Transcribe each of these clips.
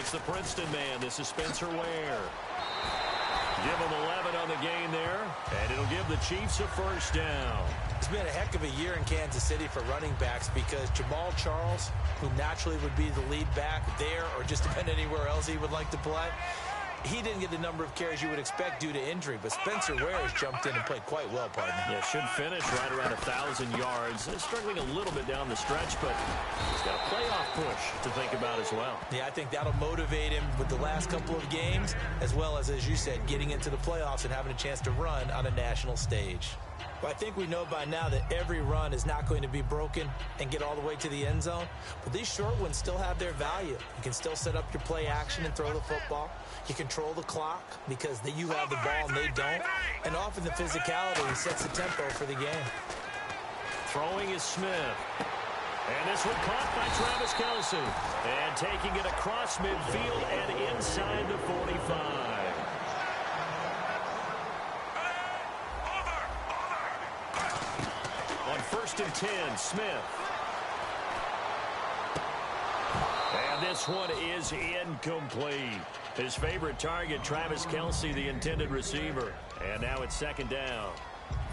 It's the Princeton man. This is Spencer Ware. Give him 11 on the game there, and it'll give the Chiefs a first down. It's been a heck of a year in Kansas City for running backs because Jamal Charles, who naturally would be the lead back there or just about anywhere else he would like to play, he didn't get the number of carries you would expect due to injury, but Spencer Ware has jumped in and played quite well, partner. Yeah, should finish right around 1,000 yards. Struggling a little bit down the stretch, but he's got a playoff push to think about as well. Yeah, I think that'll motivate him with the last couple of games, as well as you said, getting into the playoffs and having a chance to run on a national stage. But I think we know by now that every run is not going to be broken and get all the way to the end zone. But these short ones still have their value. You can still set up your play action and throw the football. You control the clock because you have the ball and they don't. And often the physicality sets the tempo for the game. Throwing is Smith. And this one caught by Travis Kelce. And taking it across midfield and inside the 45. On 1st and 10, Smith. And this one is incomplete. His favorite target, Travis Kelce, the intended receiver. And now it's 2nd down.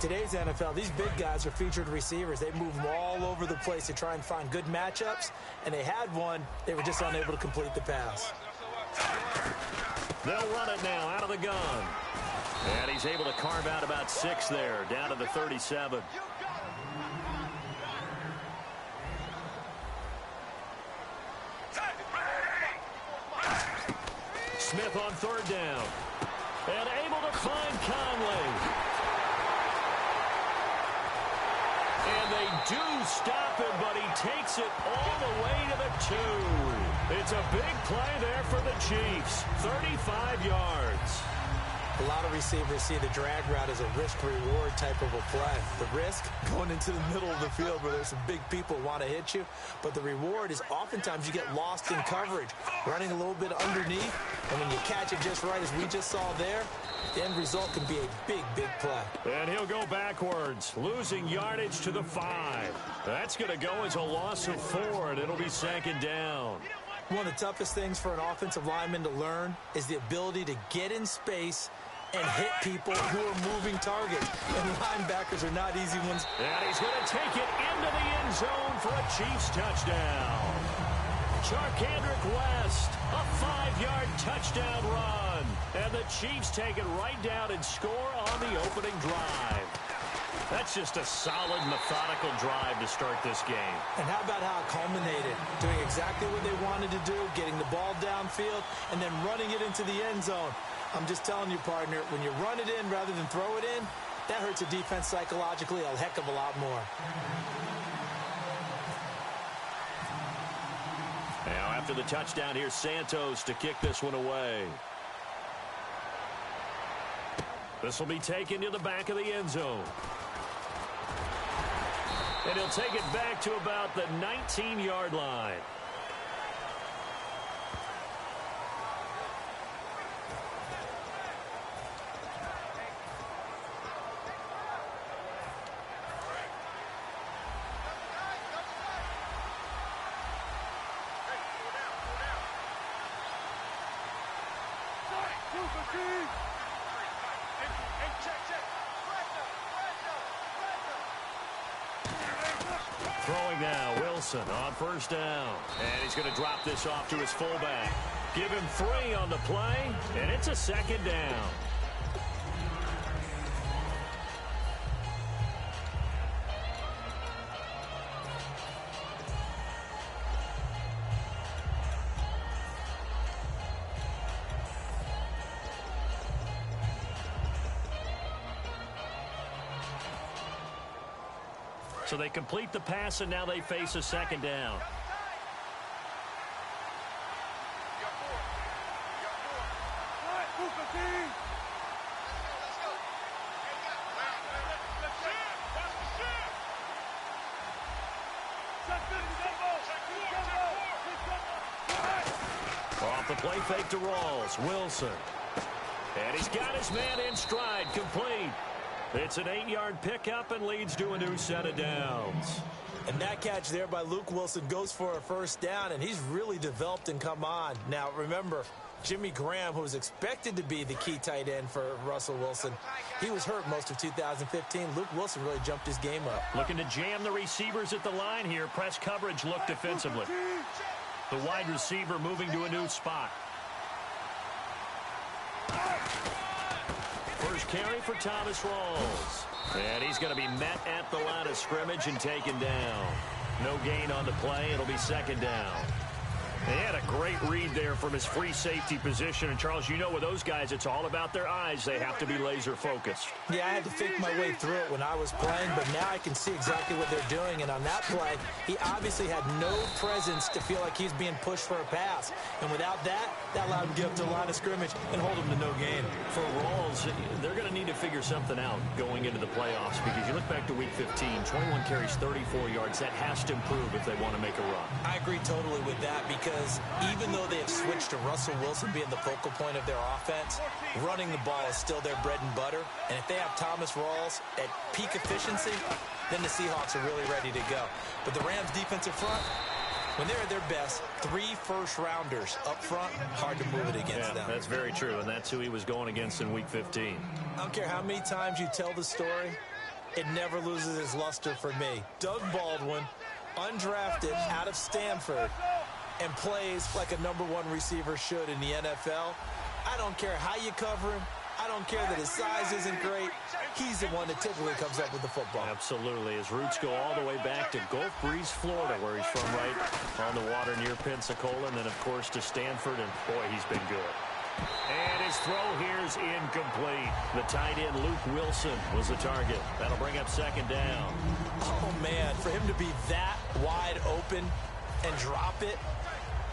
Today's NFL, these big guys are featured receivers. They move them all over the place to try and find good matchups. And they had one. They were just unable to complete the pass. They'll run it now out of the gun. And he's able to carve out about 6 there, down to the 37. Smith on 3rd down. And able to find Conley. And they do stop him, but he takes it all the way to the 2. It's a big play there for the Chiefs. 35 yards. A lot of receivers see the drag route as a risk-reward type of a play. The risk, going into the middle of the field where there's some big people who want to hit you. But the reward is oftentimes you get lost in coverage, running a little bit underneath. And when you catch it just right, as we just saw there, the end result can be a big, big play. And he'll go backwards, losing yardage to the 5. That's going to go as a loss of 4, and it'll be 2nd down. One of the toughest things for an offensive lineman to learn is the ability to get in space and hit people who are moving targets. And linebackers are not easy ones. And he's going to take it into the end zone for a Chiefs touchdown. Charkandrick West, a 5-yard touchdown run. And the Chiefs take it right down and score on the opening drive. That's just a solid, methodical drive to start this game. And how about how it culminated? Doing exactly what they wanted to do, getting the ball downfield, and then running it into the end zone. I'm just telling you, partner, when you run it in rather than throw it in, that hurts a defense psychologically a heck of a lot more. Now, after the touchdown, here's Santos to kick this one away. This will be taken to the back of the end zone. And he'll take it back to about the 19-yard line. Throwing now, Wilson on 1st down. And he's going to drop this off to his fullback. Give him 3 on the play, and it's a 2nd down. So they complete the pass, and now they face a 2nd down. Off the play fake to Rawls. Wilson. And he's got his man in stride, complete. It's an 8-yard pickup and leads to a new set of downs. And that catch there by Luke Wilson goes for a first down, and he's really developed and come on. Now, remember, Jimmy Graham, who was expected to be the key tight end for Russell Wilson, he was hurt most of 2015. Luke Wilson really jumped his game up. Looking to jam the receivers at the line here. Press coverage look defensively. The wide receiver moving to a new spot. First carry for Thomas Rawls. And he's going to be met at the line of scrimmage and taken down. No gain on the play. It'll be second down. They had a great read there from his free safety position. And, Charles, you know with those guys, it's all about their eyes. They have to be laser-focused. Yeah, I had to think my way through it when I was playing, but now I can see exactly what they're doing. And on that play, he obviously had no presence to feel like he's being pushed for a pass. And without that, that allowed him to get up to the line of scrimmage and hold him to no gain. For Rawls, they're going to need to figure something out going into the playoffs because you look back to Week 15, 21 carries, 34 yards. That has to improve if they want to make a run. I agree totally with that because even though they have switched to Russell Wilson being the focal point of their offense, running the ball is still their bread and butter. And if they have Thomas Rawls at peak efficiency, then the Seahawks are really ready to go. But the Rams' defensive front, when they're at their best, 3 first-rounders up front, hard to move it against them. That's very true, and that's who he was going against in Week 15. I don't care how many times you tell the story, it never loses its luster for me. Doug Baldwin, undrafted out of Stanford, and plays like a #1 receiver should in the NFL. I don't care how you cover him. I don't care that his size isn't great. He's the one that typically comes up with the football. Absolutely. His roots go all the way back to Gulf Breeze, Florida, where he's from, right on the water near Pensacola, and then, of course, to Stanford, and, boy, he's been good. And his throw here is incomplete. The tight end, Luke Wilson, was the target. That'll bring up second down. Oh, man, for him to be that wide open and drop it,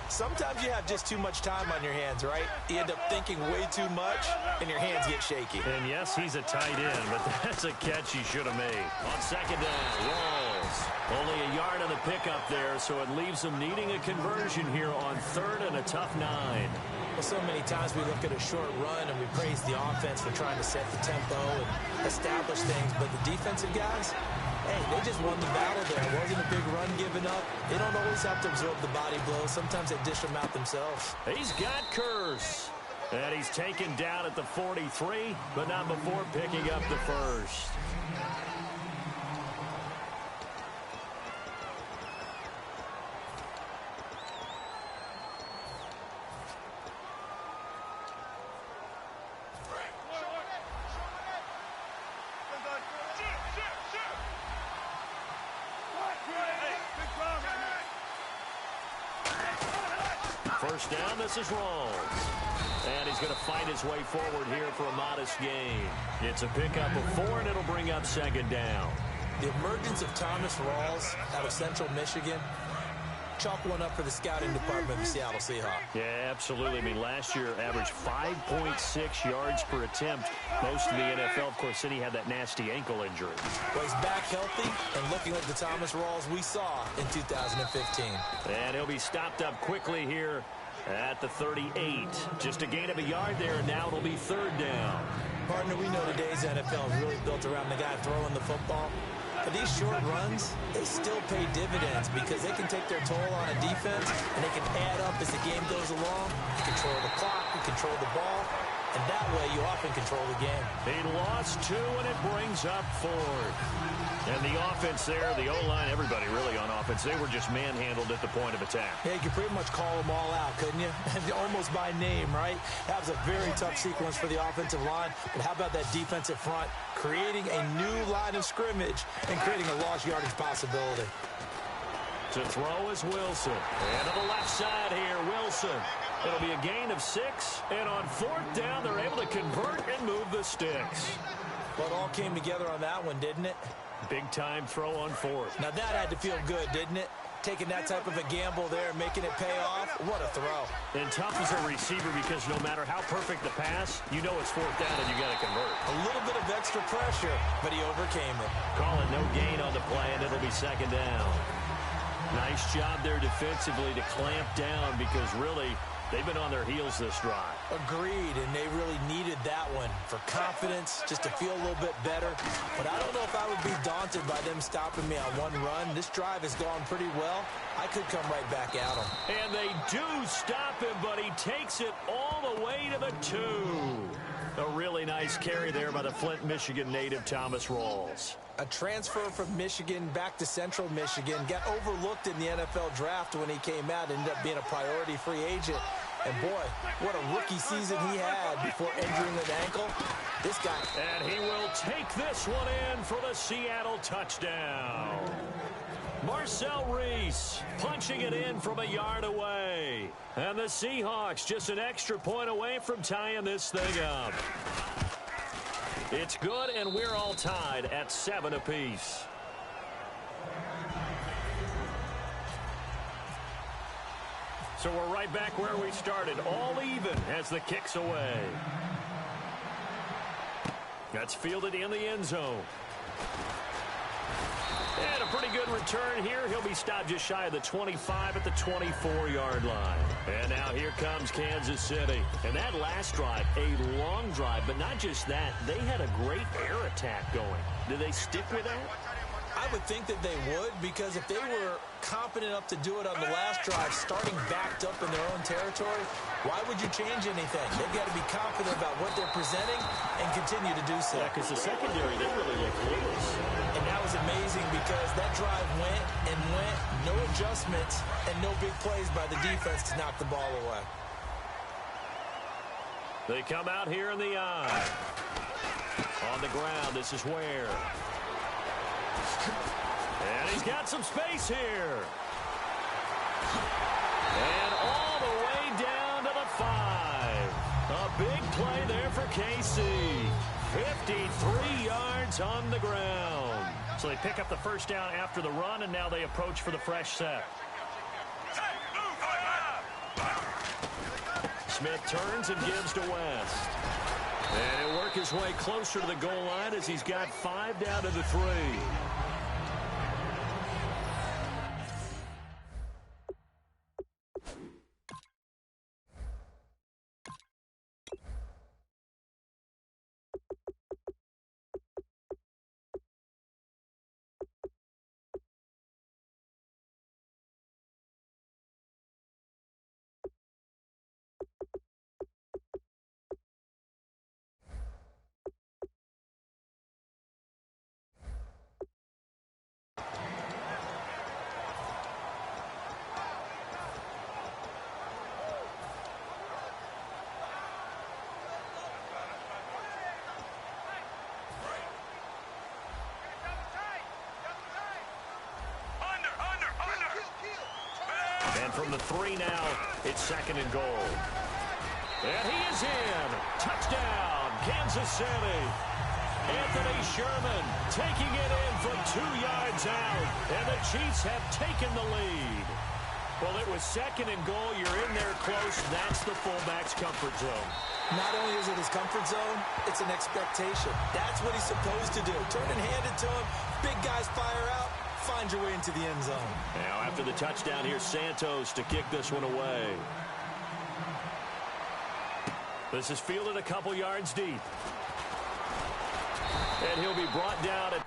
sometimes you have just too much time on your hands, right? You end up thinking way too much, and your hands get shaky. And, yes, he's a tight end, but that's a catch he should have made. On second down, Rawls. Only a yard on the pickup there, so it leaves them needing a conversion here on third and a tough 9. Well, so many times we look at a short run and we praise the offense for trying to set the tempo and establish things, but the defensive guys, hey, they just won the battle there. It wasn't a big run given up. They don't always have to absorb the body blows. Sometimes they dish them out themselves. He's got Kurz. And he's taken down at the 43, but not before picking up the first. First down, this is Rawls. And he's going to fight his way forward here for a modest gain. It's a pickup of 4, and it'll bring up second down. The emergence of Thomas Rawls out of Central Michigan, chalk one up for the scouting department of the Seattle Seahawks. Yeah, absolutely. I mean, last year averaged 5.6 yards per attempt. Most of the NFL, of course, then he had that nasty ankle injury. Well, he's back healthy and looking like the Thomas Rawls we saw in 2015. And he'll be stopped up quickly here at the 38. Just a gain of a yard there, and now it'll be third down. Partner, we know today's NFL is really built around the guy throwing the football. But these short runs, they still pay dividends because they can take their toll on a defense, and they can add up as the game goes along. You control the clock, you control the ball, and that way you often control the game. He lost 2, and it brings up 4. And the offense there, the O-line, everybody really on offense, they were just manhandled at the point of attack. Yeah, you could pretty much call them all out, couldn't you? Almost by name, right? That was a very tough sequence for the offensive line. But how about that defensive front creating a new line of scrimmage and creating a lost yardage possibility? To throw is Wilson. And to the left side here, Wilson. It'll be a gain of 6. And on fourth down, they're able to convert and move the sticks. Well, it all came together on that one, didn't it? Big-time throw on fourth. Now, that had to feel good, didn't it? Taking that type of a gamble there, making it pay off. What a throw. And tough as a receiver because no matter how perfect the pass, you know it's fourth down and you got to convert. A little bit of extra pressure, but he overcame it. Call it no gain on the play, and it'll be second down. Nice job there defensively to clamp down because really They've been on their heels this drive. Agreed, and they really needed that one for confidence, just to feel a little bit better. But I don't know if I would be daunted by them stopping me on one run. This drive has gone pretty well. I could come right back at them. And they do stop him, but he takes it all the way to the 2. A really nice carry there by the Flint, Michigan native Thomas Rawls. A transfer from Michigan back to Central Michigan. Got overlooked in the NFL draft when he came out. Ended up being a priority free agent. And boy, what a rookie season he had before injuring an ankle. This guy. And he will take this one in for the Seattle touchdown. Marcel Reese punching it in from a yard away. And the Seahawks just an extra point away from tying this thing up. It's good, and we're all tied at 7 apiece. So we're right back where we started, all even as the kick's away. That's fielded in the end zone. And a pretty good return here. He'll be stopped just shy of the 25 at the 24-yard line. And now here comes Kansas City. And that last drive, a long drive, but not just that. They had a great air attack going. Do they stick with that? I would think that they would, because if they were confident enough to do it on the last drive, starting backed up in their own territory, why would you change anything? They've got to be confident about what they're presenting and continue to do so. Yeah, because the secondary, they really look close. And that was amazing because that drive went and went, no adjustments, and no big plays by the defense to knock the ball away. They come out here in the eye. On the ground, this is Ware. And he's got some space here. And all the way down to the 5. A big play there for KC. 53 yards on the ground. So they pick up the first down after the run, and now they approach for the fresh set. Smith turns and gives to West. And he'll work his way closer to the goal line as he's got 5 down to the 3. And from the 3 now, it's 2nd and goal. And he is in. Touchdown, Kansas City. Anthony Sherman taking it in from 2 yards out. And the Chiefs have taken the lead. Well, it was 2nd and goal. You're in there close. That's the fullback's comfort zone. Not only is it his comfort zone, it's an expectation. That's what he's supposed to do. Turn and hand it to him. Big guys fire out. Find your way into the end zone. Now after the touchdown, here's Santos to kick this one away. This is fielded a couple yards deep. And he'll be brought down at